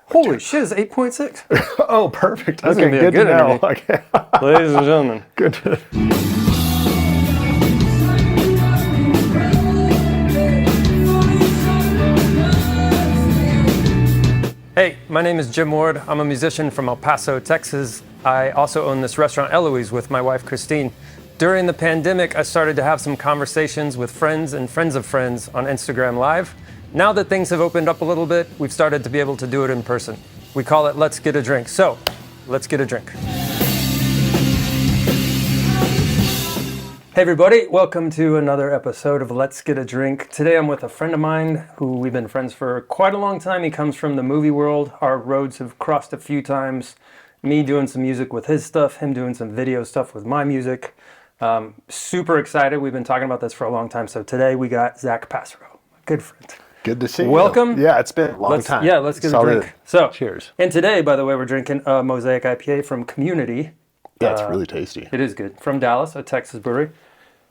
Holy shit, it's 8.6. Oh, perfect. This is Okay, gonna be a good to good know. interview. Okay. Ladies and gentlemen. Good to Hey, my name is Jim Ward. I'm a musician from El Paso, Texas. I also own this restaurant, Eloise, with my wife, Christine. During the pandemic, I started to have some conversations with friends and friends of friends on Instagram Live. Now that things have opened up a little bit, we've started to be able to do it in person. We call it Let's Get a Drink. So, let's get a drink. Hey everybody, welcome to another episode of Let's Get a Drink. Today I'm with a friend of mine who we've been friends for quite a long time. He comes from the movie world. Our roads have crossed a few times. Me doing some music with his stuff, him doing some video stuff with my music. Super excited. We've been talking about this for a long time. So today we got Zach Passero, my good friend. Good to see you. Welcome. Yeah, it's been a long time. Yeah, let's get a Solid. drink. So, cheers. And today, by the way, we're drinking a Mosaic IPA from Community. Yeah, it's really tasty. It is good. From Dallas, a Texas brewery.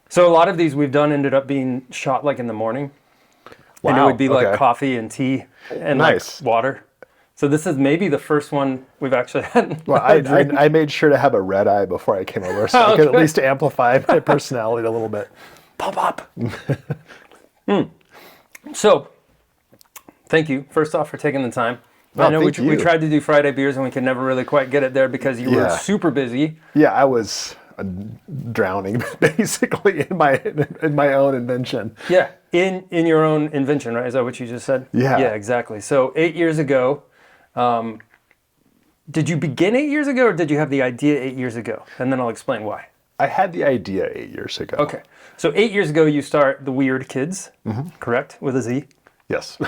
So a lot of these we've done ended up being shot like in the morning. Wow. And it would be like okay. coffee and tea and Nice. like water. So this is maybe the first one we've actually had. Well, I made sure to have a red eye before I came over, so I could at Okay. least amplify my personality a little bit. Pop up. So, thank you, first off, for taking the time. I know we thank you. tried to do Friday beers and we could never really quite get it there because you were Yeah. super busy. Yeah, I was drowning basically in my own invention. Yeah, in your own invention, right? Is that what you just said? Yeah. Yeah, exactly. So 8 years ago, did you begin 8 years ago or did you have the idea 8 years ago? And then I'll explain why. I had the idea 8 years ago. Okay. So 8 years ago, you start the Weird Kidz, correct? With a Z. Yes.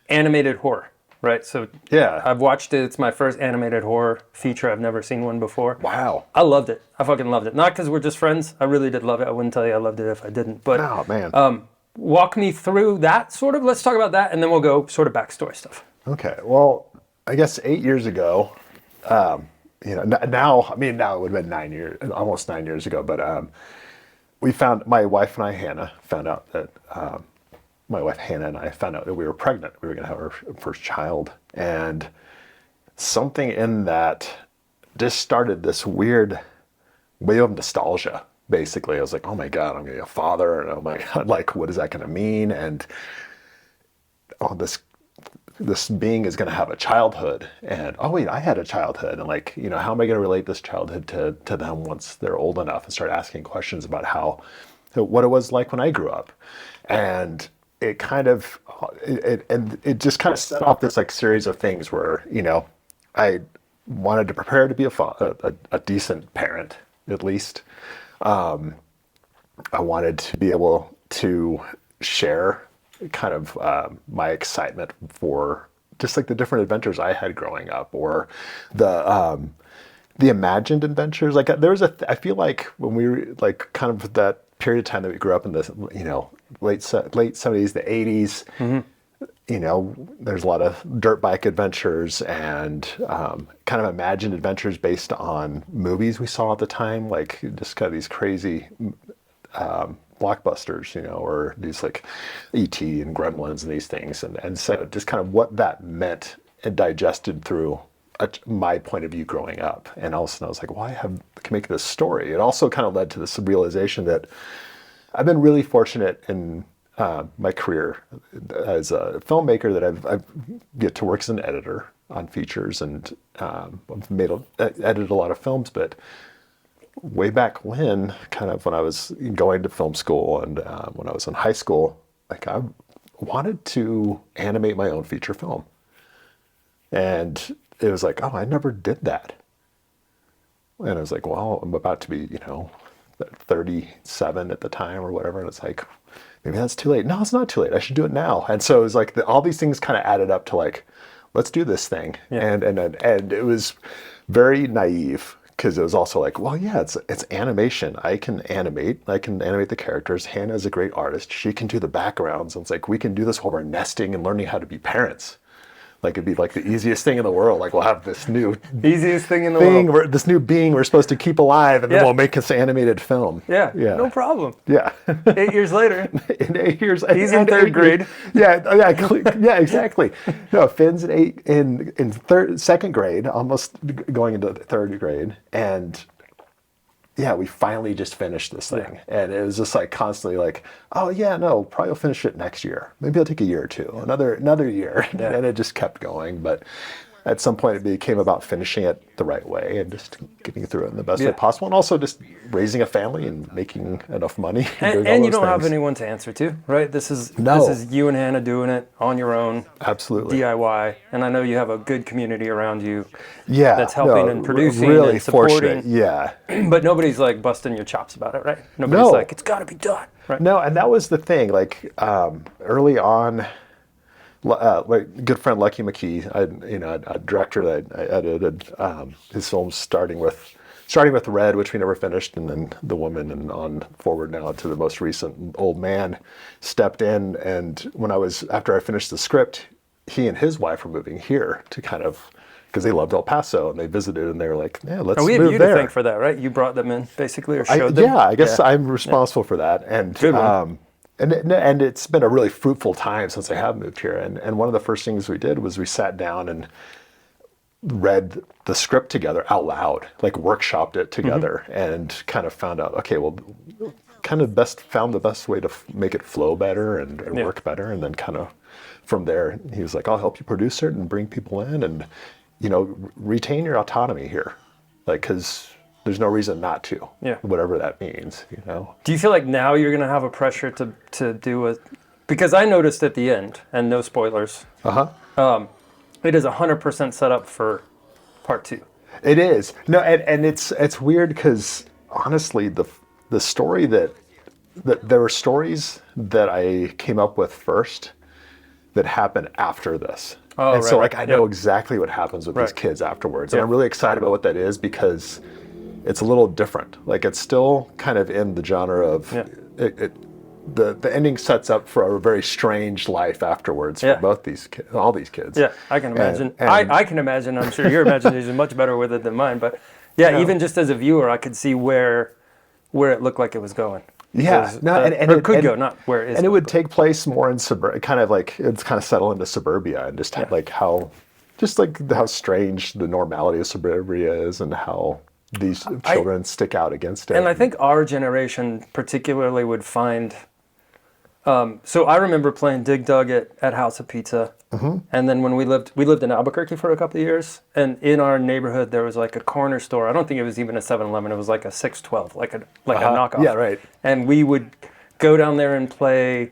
Animated horror, right? So Yeah. I've watched it. It's my first animated horror feature. I've never seen one before. Wow. I loved it. I fucking loved it. Not because we're just friends. I really did love it. I wouldn't tell you I loved it if I didn't. But Oh man. walk me through that sort of. Let's talk about that, and then we'll go sort of backstory stuff. Okay. Well, I guess 8 years ago, now it would have been 9 years, almost 9 years ago, but my wife and I, Hannah, found out that, my wife Hannah and I found out that we were pregnant. We were going to have our first child. And something in that just started this weird wave of nostalgia, basically. I was like, oh my God, I'm going to be a father. And oh my God, like, what is that going to mean? And this being is going to have a childhood, and oh wait, I had a childhood, and like, how am I going to relate this childhood to them once they're old enough, and start asking questions about what it was like when I grew up. And it just kind of set off this like series of things where I wanted to prepare to be a decent parent, at least. I wanted to be able to share kind of my excitement for just like the different adventures I had growing up, or the imagined adventures. Like I feel like when we were like kind of that period of time that we grew up in, the late 70s, the 80s. There's a lot of dirt bike adventures and kind of imagined adventures based on movies we saw at the time, like just kind of these crazy blockbusters, or these like E.T. and Gremlins and these things. And so just kind of what that meant and digested through my point of view growing up. And all of a sudden I was like, well, I can make this story. It also kind of led to this realization that I've been really fortunate in my career as a filmmaker that I've get to work as an editor on features, and I've edited a lot of films, but way back when, kind of when I was going to film school and when I was in high school, like I wanted to animate my own feature film. And it was like, oh, I never did that. And I was like, well, I'm about to be, 37 at the time or whatever. And it's like, maybe that's too late. No, it's not too late. I should do it now. And so it was like all these things kind of added up to like, let's do this thing. Yeah. And it was very naive, because it was also like, well, yeah, it's animation. I can animate the characters. Hannah's a great artist. She can do the backgrounds. And it's like, we can do this while we're nesting and learning how to be parents. Like it'd be like the easiest thing in the world. Like we'll have this new Easiest thing in the world. this new being we're supposed to keep alive, and then we'll make this animated film. Yeah, no problem. Yeah. 8 years later. In 8 years. He's in third grade. Yeah, exactly. No, Finn's in second grade, almost going into third grade, and yeah, we finally just finished this thing. And it was just like constantly like, oh yeah, no, probably will finish it next year. Maybe it'll take a year or two, another year. Yeah. And it just kept going. But at some point it became about finishing it the right way and just getting through it in the best way possible. And also just raising a family and making enough money. And you don't have anyone to answer to, right? This is you and Hannah doing it on your own. Absolutely. DIY. And I know you have a good community around you. Yeah. That's helping and producing really and supporting. Fortunate. Yeah. But nobody's like busting your chops about it, right? Nobody's like, it's got to be done. Right? No, and that was the thing. Like early on, my good friend Lucky McKee, a director that I edited his films starting with Red, which we never finished, and then The Woman, and on forward now to the most recent Old Man, stepped in. And after I finished the script, he and his wife were moving here to kind of, because they loved El Paso and they visited, and they were like, yeah, let's move there. We have you to thank for that, right? You brought them in basically, or showed them? Yeah, I guess I'm responsible for that. And good one. And it's been a really fruitful time since I have moved here. And one of the first things we did was we sat down and read the script together out loud, like workshopped it together, and kind of found out, okay, well, kind of found the best way to make it flow better and work better. And then kind of from there, he was like, I'll help you produce it and bring people in and, retain your autonomy here. Like, because there's no reason not to, whatever that means, Do you feel like now you're going to have a pressure to do it? Because I noticed at the end, and no spoilers, it is 100% set up for part 2. It is. No, and it's weird because honestly, the story that there were stories that I came up with first that happened after this. Oh, and so I know exactly what happens with these kids afterwards. And I'm really excited about what that is because it's a little different. Like it's still kind of in the genre of the ending sets up for a very strange life afterwards for both these kids, all these kids. Yeah, I can imagine. And I can imagine. I'm sure your imagination is much better with it than mine. But even just as a viewer, I could see where it looked like it was going. Yeah, it could go, not where it is. And it would take place more in kind of like it's kind of settle into suburbia and just like how strange the normality of suburbia is and how these children stick out against it. And I think our generation particularly would find. So I remember playing Dig Dug at House of Pizza, and then when we lived in Albuquerque for a couple of years, and in our neighborhood there was like a corner store. I don't think it was even a 7-Eleven. It was like a 612, like a knockoff. Yeah, right. And we would go down there and play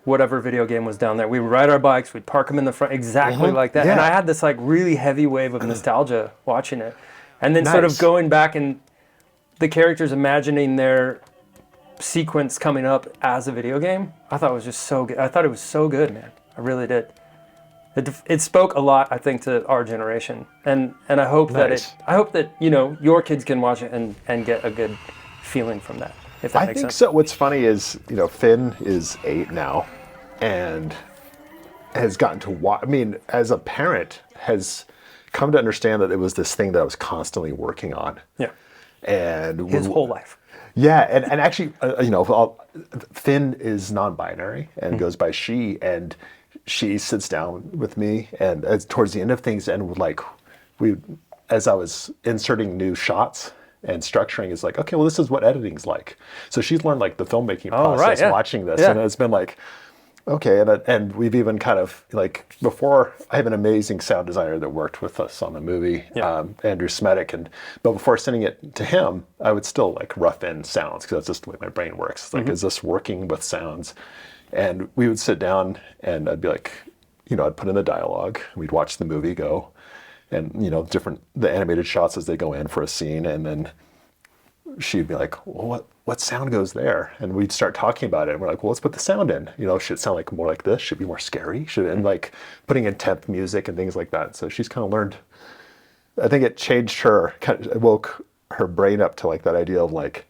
whatever video game was down there. We would ride our bikes. We'd park them in the front, exactly like that. Yeah. And I had this like really heavy wave of nostalgia watching it, and then sort of going back and the characters imagining their sequence coming up as a video game. I thought it was just so good. I thought it was so good, man. I really did. It spoke a lot, I think, to our generation, and I hope that your kids can watch it and get a good feeling from that. If that makes sense. So. What's funny is Finn is 8 now, and has gotten to watch. I mean, as a parent, has come to understand that it was this thing that I was constantly working on. Yeah. And his whole life. Yeah, and actually, Finn is non-binary and goes by she, and she sits down with me, and towards the end of things, and as I was inserting new shots and structuring, is like, okay, well, this is what editing's like. So she's learned like the filmmaking process watching this, and it's been like, okay, and we've even kind of like before. I have an amazing sound designer that worked with us on the movie, Andrew Smetic, but before sending it to him, I would still like rough in sounds because that's just the way my brain works. It's like, is this working with sounds? And we would sit down, and I'd be like, I'd put in the dialogue. We'd watch the movie go, and the animated shots as they go in for a scene, and then she'd be like, well, what sound goes there? And we'd start talking about it, and we're like, well, let's put the sound in. Should it sound like more like this? Should it be more scary? And like putting in temp music and things like that. So she's kind of learned. I think it changed her, it woke her brain up to like that idea of like,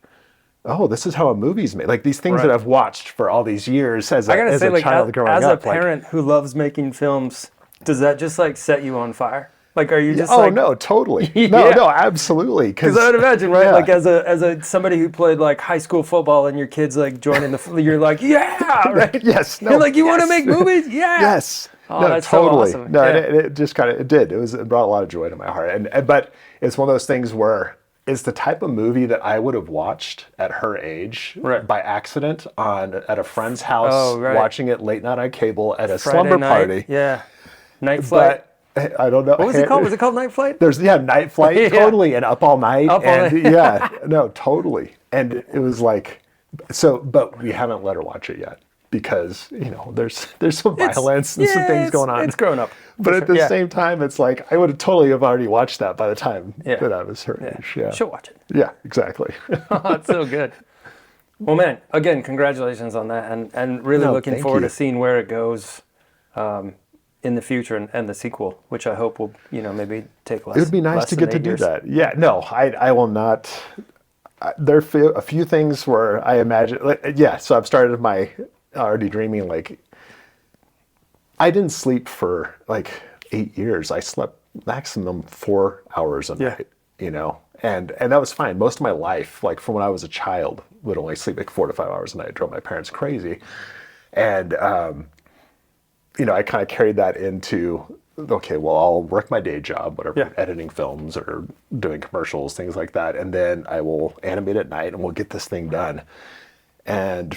oh, this is how a movie's made. Like these things that I've watched for all these years as a child growing up. As a parent who loves making films, Does that just like set you on fire? Like, are you just Oh like, no, totally. Yeah. No, absolutely. because I would imagine, right? Yeah. Like as a somebody who played like high school football and your kids like joining you're like, yeah, right? Yes. No. You're like, you want to yes. make movies? Yeah. Yes. Oh, No, that's so totally. awesome. No, Yeah. it just kind of, it brought a lot of joy to my heart. And but it's one of those things where it's the type of movie that I would have watched at her age Right. by accident at a friend's house, Oh, right. watching it late night on cable at a Friday slumber night. party. Yeah. Night Flight. But I don't know. What was it called? Was it called Night Flight? There's Night Flight, Yeah. totally, and Up All Night, Up All and Night. yeah, no, totally. And it was like, so, but we haven't let her watch it yet because there's some violence and some things going on. It's grown up. But at the Yeah. same time, it's like I would have totally have already watched that by the time Yeah. that I was her age. Yeah, She'll watch it. yeah, exactly. Oh, it's so good. Well, man, again, congratulations on that, and really No, looking thank forward you. to seeing where it goes in the future and the sequel, which I hope will, maybe take less. It would be nice less to than get to 8 do years. that. Yeah, no, I will not. There are a few things where I imagine, so I've started my already dreaming, like, I didn't sleep for like 8 years. I slept maximum 4 hours a Yeah. night, and that was fine. Most of my life, like from when I was a child, would only sleep like 4 to 5 hours a night. It drove my parents crazy. And, I kind of carried that into, okay, well, I'll work my day job, whatever, Yeah. editing films or doing commercials, things like that. And then I will animate at night and we'll get this thing done. And,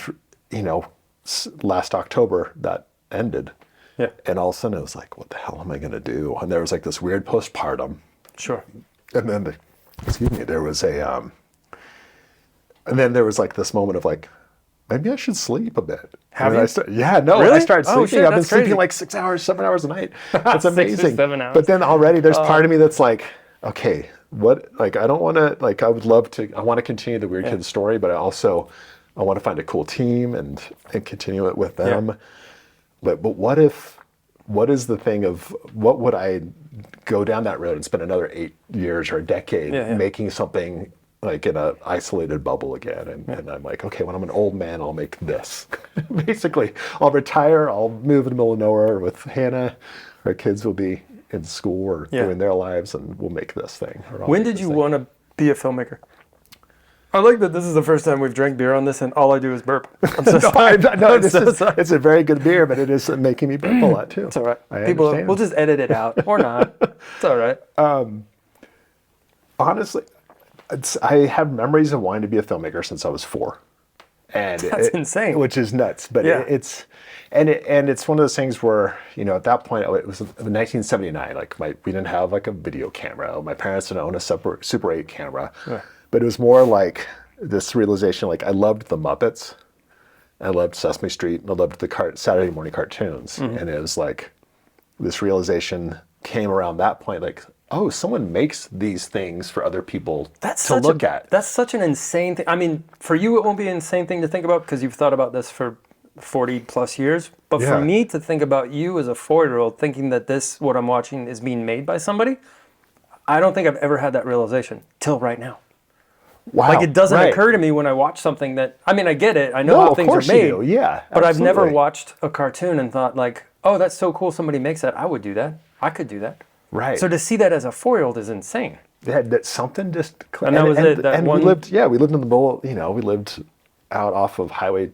last October that ended. Yeah. And all of a sudden it was like, what the hell am I going to do? And there was like this weird postpartum. Sure. And then, there was and then there was like this moment of like, maybe I should sleep a bit. Have And you? Yeah, no, Really? I started Oh, sleeping. shit, I've been that's sleeping crazy. like 6 hours, 7 hours a night. It's 6 or amazing. 7 hours. But then already there's part of me that's like, okay, what, like, I don't want to, like, I want to continue the Weird Kidz story, but I want to find a cool team and continue it with them. Yeah. But what is the thing of, what would I go down that road and spend another 8 years or a decade making something like in an isolated bubble again? And I'm like, okay, when I'm an old man, I'll make this. Basically, I'll retire, I'll move in the middle of nowhere with Hannah. Our kids will be in school or doing their lives, and we'll make this thing. When did you want to be a filmmaker? I like that this is the first time we've drank beer on this, and all I do is burp. I'm so sorry. Sorry. It's a very good beer, but it is making me burp a lot too. It's all right. I People, understand. we'll just edit it out or not. It's all right. Honestly, I have memories of wanting to be a filmmaker since I was 4. And That's insane. Which is nuts. But Yeah. it's one of those things where, at that point, it was 1979. Like we didn't have like a video camera. My parents didn't own a Super 8 camera. Yeah. But it was more like this realization, like I loved the Muppets. I loved Sesame Street. And I loved the Saturday morning cartoons. Mm-hmm. And it was like this realization came around that point, like, oh, someone makes these things for other people to look at. That's such an insane thing. I mean, for you, it won't be an insane thing to think about because you've thought about this for 40 plus years. But for Yeah. me to think about you as a 4-year-old thinking that what I'm watching is being made by somebody, I don't think I've ever had that realization till right now. Wow. Like, it doesn't right. occur to me when I watch something that, I mean, I get it. I know No, how of things are course you made. do. Yeah, But I've never absolutely. watched a cartoon and thought like, oh, that's so cool somebody makes that. I would do that. I could do that. Right. So to see that as a 4-year-old is insane. Yeah, that something just clicked. And that was it, that and one- we lived in the middle, we lived out off of Highway,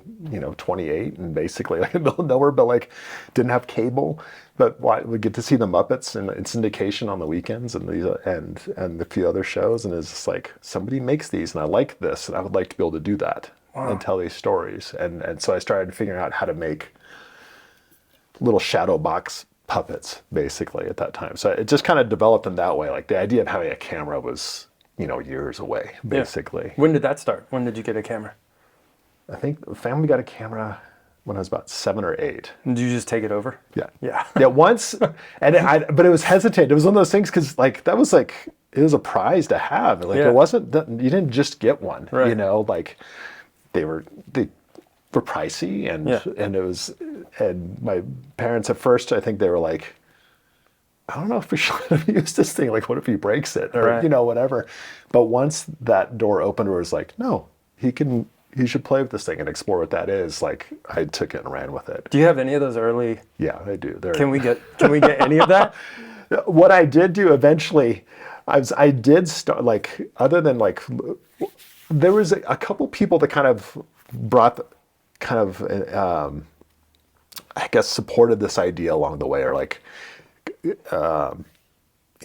28 and basically like in the middle of nowhere, but like didn't have cable. But we get to see the Muppets and in syndication on the weekends and these and a few other shows, and it's just like somebody makes these and I like this and I would like to be able to do that and tell these stories. And so I started figuring out how to make little shadow box puppets basically at that time. So it just kind of developed in that way. Like the idea of having a camera was, years away basically. When did that start? When did you get a camera? I think the family got a camera when I was about 7 or 8. Did you just take it over? Yeah. Yeah. Yeah, once, but it was hesitant. It was one of those things because like that was like it was a prize to have. Like Yeah. it wasn't you didn't just get one. Right. Like they were pricey and it was, and my parents at first I think they were like, I don't know if we should use this thing. Like, what if he breaks it or Right. whatever. But once that door opened, where it was like, no, he can you should play with this thing and explore what that is. Like, I took it and ran with it. Do you have any of those early? Yeah, I do. Can we get any of that? What I did do eventually, I did start, like, other than like, there was a couple people that kind of brought, I guess, supported this idea along the way, or like,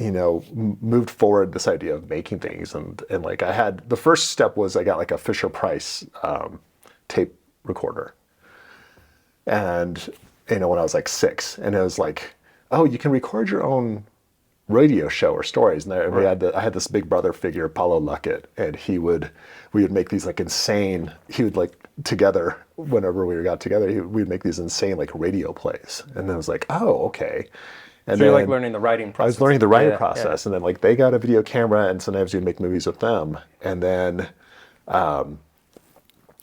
moved forward this idea of making things. And like, I had, the first step was I got like a Fisher Price tape recorder. And, when I was like 6, and it was like, oh, you can record your own radio show or stories. And I had this big brother figure, Paulo Luckett, and we would make these like insane, he would like, together, whenever we got together, we'd make these insane like radio plays. And then I was like, oh, okay. And so you're like learning the writing process. I was learning the writing process. And then like they got a video camera, and sometimes we'd make movies with them. And then when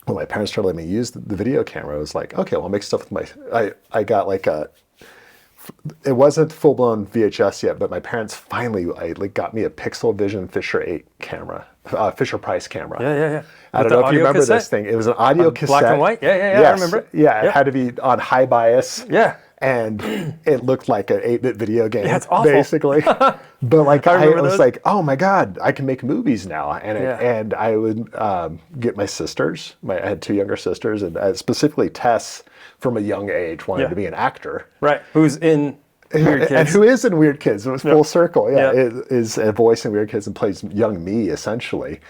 my parents started letting me use the video camera, I was like, okay, well, I'll make stuff with I got like it wasn't full-blown VHS yet, but my parents finally got me a Pixel Vision Fisher 8 camera, Fisher Price camera. Yeah. I don't know if you remember this thing. It was an audio cassette. Black and white? Yeah, yes. I remember it. Yeah, it had to be on high bias. Yeah. And it looked like an 8-bit video game, it's awful. basically. But like, I was those. like, oh my God, I can make movies now. And I would get my sisters. I had 2 younger sisters, and specifically Tess, from a young age, wanted to be an actor. Right. Who's in Weird Kidz. And who is in Weird Kidz. It was full circle. Yeah. Is a voice in Weird Kidz and plays young me, essentially.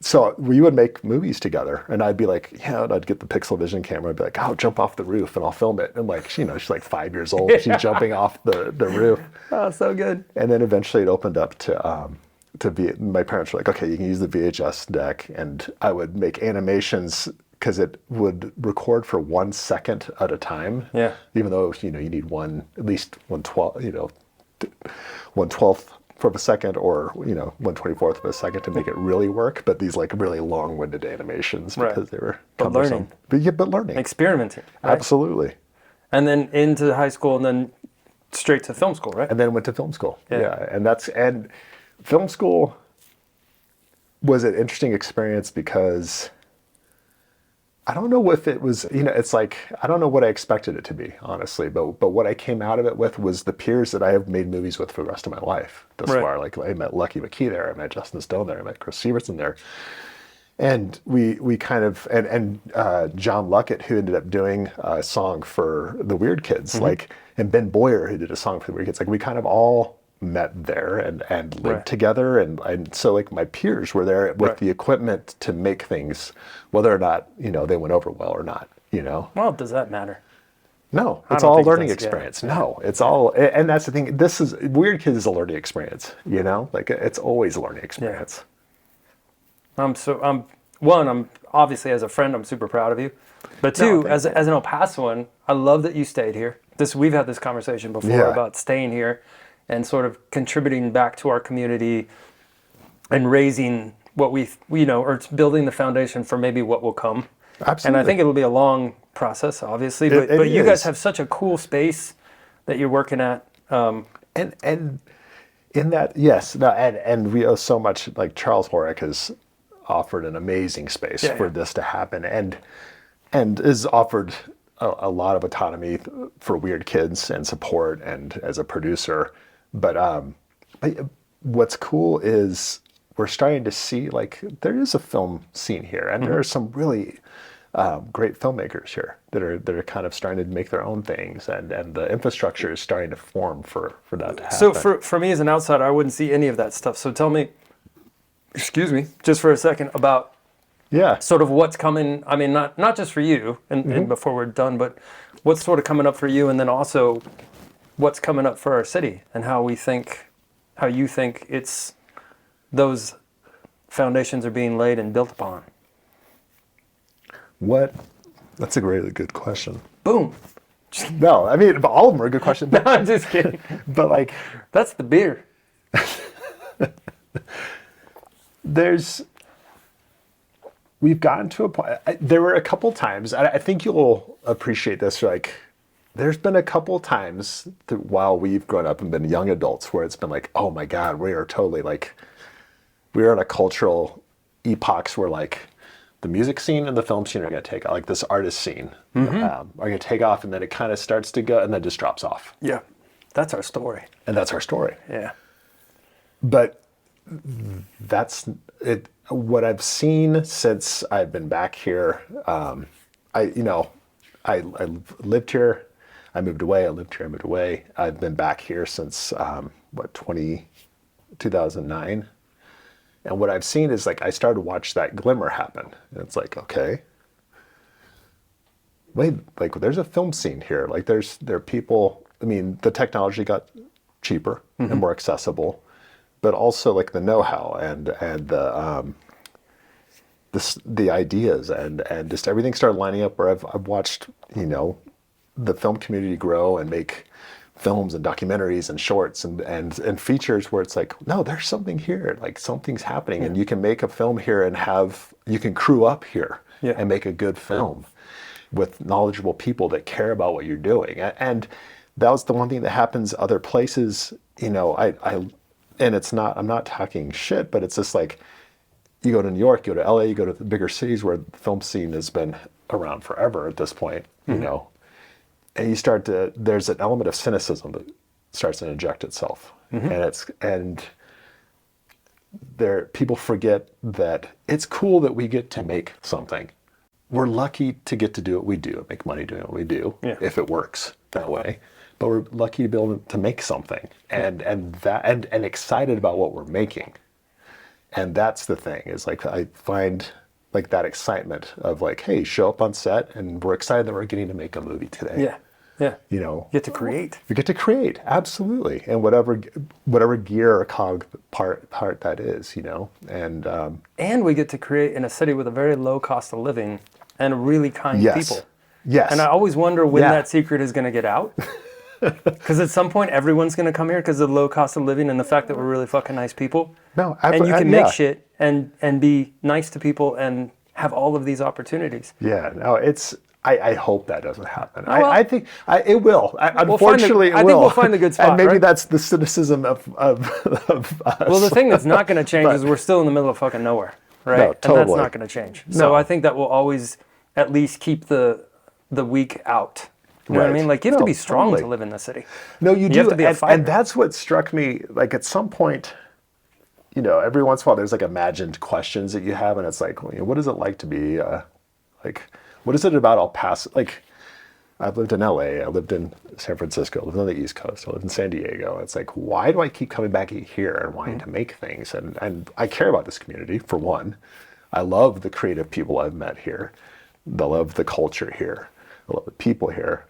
So we would make movies together, and I'd be like, and I'd get the Pixel Vision camera and be like, oh, jump off the roof, and I'll film it. And like, she's like 5 years old. She's jumping off the roof. Oh, so good. And then eventually it opened up to my parents were like, okay, you can use the VHS deck, and I would make animations because it would record for 1 second at a time. Yeah. Even though, you need at least 1/12th of a second, or 1/24th of a second to make it really work. But these like really long-winded animations, because they were cumbersome. But learning. Experimenting. Right? Absolutely. And then into high school, and then straight to film school, right? And then went to film school. Yeah. And film school was an interesting experience because I don't know if it was, it's like, I don't know what I expected it to be, honestly, but what I came out of it with was the peers that I have made movies with for the rest of my life thus far. Like, I met Lucky McKee there, I met Justin Stone there, I met Chris Severson there. And we kind of, and John Luckett, who ended up doing a song for the Weird Kidz, and Ben Boyer, who did a song for the Weird Kidz, like we kind of all met there and lived together, and so like my peers were there with the equipment to make things, whether or not they went over well or not. Well, does that matter? No, it's all learning experience. No, it's all, and that's the thing. This is Weird Kidz is a learning experience. Like it's always a learning experience. I'm obviously, as a friend, I'm super proud of you, but two, as an El Pasoan, I love that you stayed here. We've had this conversation before about staying here and sort of contributing back to our community and raising what or building the foundation for maybe what will come. Absolutely. And I think it'll be a long process, obviously, but you guys have such a cool space that you're working at. And in that, yes, no, and we owe so much, like Charles Horick has offered an amazing space for this to happen, and has offered a lot of autonomy for Weird Kidz and support, and as a producer. But what's cool is we're starting to see, like, there is a film scene here, and there are some really great filmmakers here that are kind of starting to make their own things, and the infrastructure is starting to form for that to happen. So for me as an outsider, I wouldn't see any of that stuff. So tell me, excuse me, just for a second, about sort of what's coming. I mean, not just for you, and before we're done, but what's sort of coming up for you, and then also what's coming up for our city, and how you think it's those foundations are being laid and built upon. That's a really good question. Boom. No, I mean, all of them are a good question. No, I'm just kidding. But like, that's the beer. We've gotten to a point, there were a couple times, I think you'll appreciate this, like, there's been a couple times while we've grown up and been young adults where it's been like, oh my God, we are totally like, we're in a cultural epochs where like the music scene and the film scene are going to take like this artist scene are going to take off, and then it kind of starts to go and then just drops off. Yeah. That's our story. And that's our story. Yeah. But that's it. What I've seen since I've been back here, I lived here, I moved away, I lived here, I moved away. I've been back here since 2009. And what I've seen is like I started to watch that glimmer happen. And it's like, okay, wait, like there's a film scene here. Like there are people, I mean, the technology got cheaper and more accessible, but also like the know-how and the ideas and just everything started lining up where I've watched, you know, the film community grow and make films and documentaries and shorts and features where it's like, no, there's something here, like something's happening, and you can make a film here and you can crew up here and make a good film with knowledgeable people that care about what you're doing. And that was the one thing that happens other places, you know, and it's not, I'm not talking shit, but it's just like, you go to New York, you go to LA, you go to the bigger cities where the film scene has been around forever at this point, you know, and you start to, there's an element of cynicism that starts to inject itself. And people forget that it's cool that we get to make something. We're lucky to get to do what we do, make money doing what we do, if it works that way. But we're lucky to be able to make something and excited about what we're making. And that's the thing, is like I find like that excitement of like, hey, show up on set and we're excited that we're getting to make a movie today. Yeah. Yeah. You know, you get to create. You get to create, absolutely. And whatever gear or cog part that is, you know. And we get to create in a city with a very low cost of living and really kind people. Yes. And I always wonder when that secret is going to get out. Because at some point, everyone's going to come here because of the low cost of living and the fact that we're really fucking nice people. No, and you can make shit and be nice to people and have all of these opportunities. Yeah, no, it's. I hope that doesn't happen. Well, I think it will. Unfortunately, it will. I think we'll find the good spot. And maybe right? that's the cynicism of us. Well, the thing that's not going to change is we're still in the middle of fucking nowhere, right? No, totally. And that's not going to change. So I think that will always at least keep the weak out. You know what I mean? Like, you have to be strong to live in the city. No, you do. You have to be a fighter. And that's what struck me. Like, at some point, you know, every once in a while, there's like imagined questions that you have, and it's like, well, you know, what is it like to be, like, what is it about El Paso? Like, I've lived in LA, I lived in San Francisco, I lived on the East Coast, I lived in San Diego. It's like, why do I keep coming back here and wanting to make things? And I care about this community, for one. I love the creative people I've met here. I love the culture here. I love the people here.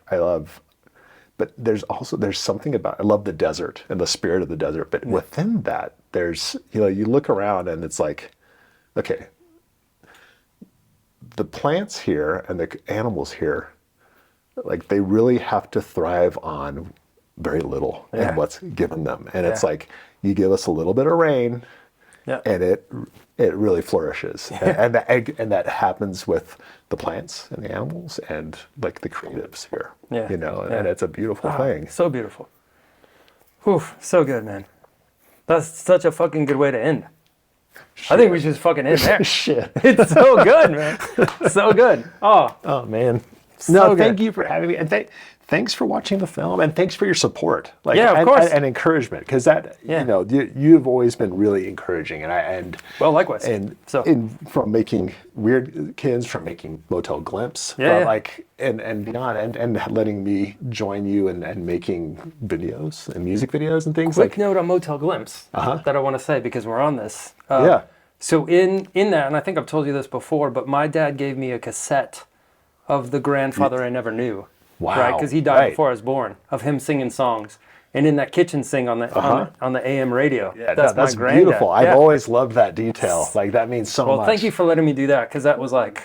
But there's something about, I love the desert and the spirit of the desert. But within that, there's, you know, you look around and it's like, okay, the plants here and the animals here, like they really have to thrive on very little and what's given them. And it's like, you give us a little bit of rain and it really flourishes. And that happens with the plants and the animals and like the creatives here, you know, and it's a beautiful thing. So beautiful. Whew, so good, man. That's such a fucking good way to end. Shit. I think we should just fucking end there. Shit. It's so good, man. So good. Oh man. So no, good. Thank you for having me. And thanks for watching the film, and thanks for your support. Like, of course. And encouragement, because that, you know, you've always been really encouraging, well, likewise. And so from making Weird Kidz, from making Motel Glimpse, like and beyond, and letting me join you and making videos and music videos and things. Quick note on Motel Glimpse that I want to say, because we're on this. So in that, and I think I've told you this before, but my dad gave me a cassette of The Grandfather I Never Knew. Wow. Right, because he died before I was born, of him singing songs. And in that kitchen sing on the on the AM radio. Yeah, that's my granddad. Beautiful. I've always loved that detail. Like, that means so much. Well, thank you for letting me do that, because that was like...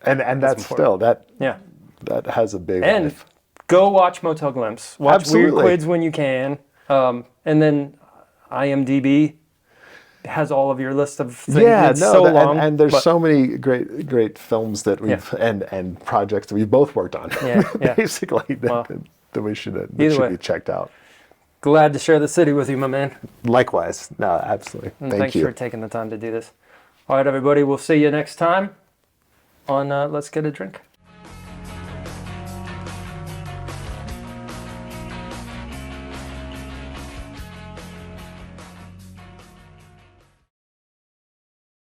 And that's still, that has a big life. Go watch Motel Glimpse. Watch Weird Kidz when you can. And then IMDb has all of your list of things. It's so long. And there's so many great films that we've and projects that we've both worked on. Basically, that we should be checked out. Glad to share the city with you, my man. Likewise. No, absolutely. And thanks for taking the time to do this. All right, everybody, we'll see you next time on Let's Get a Drink.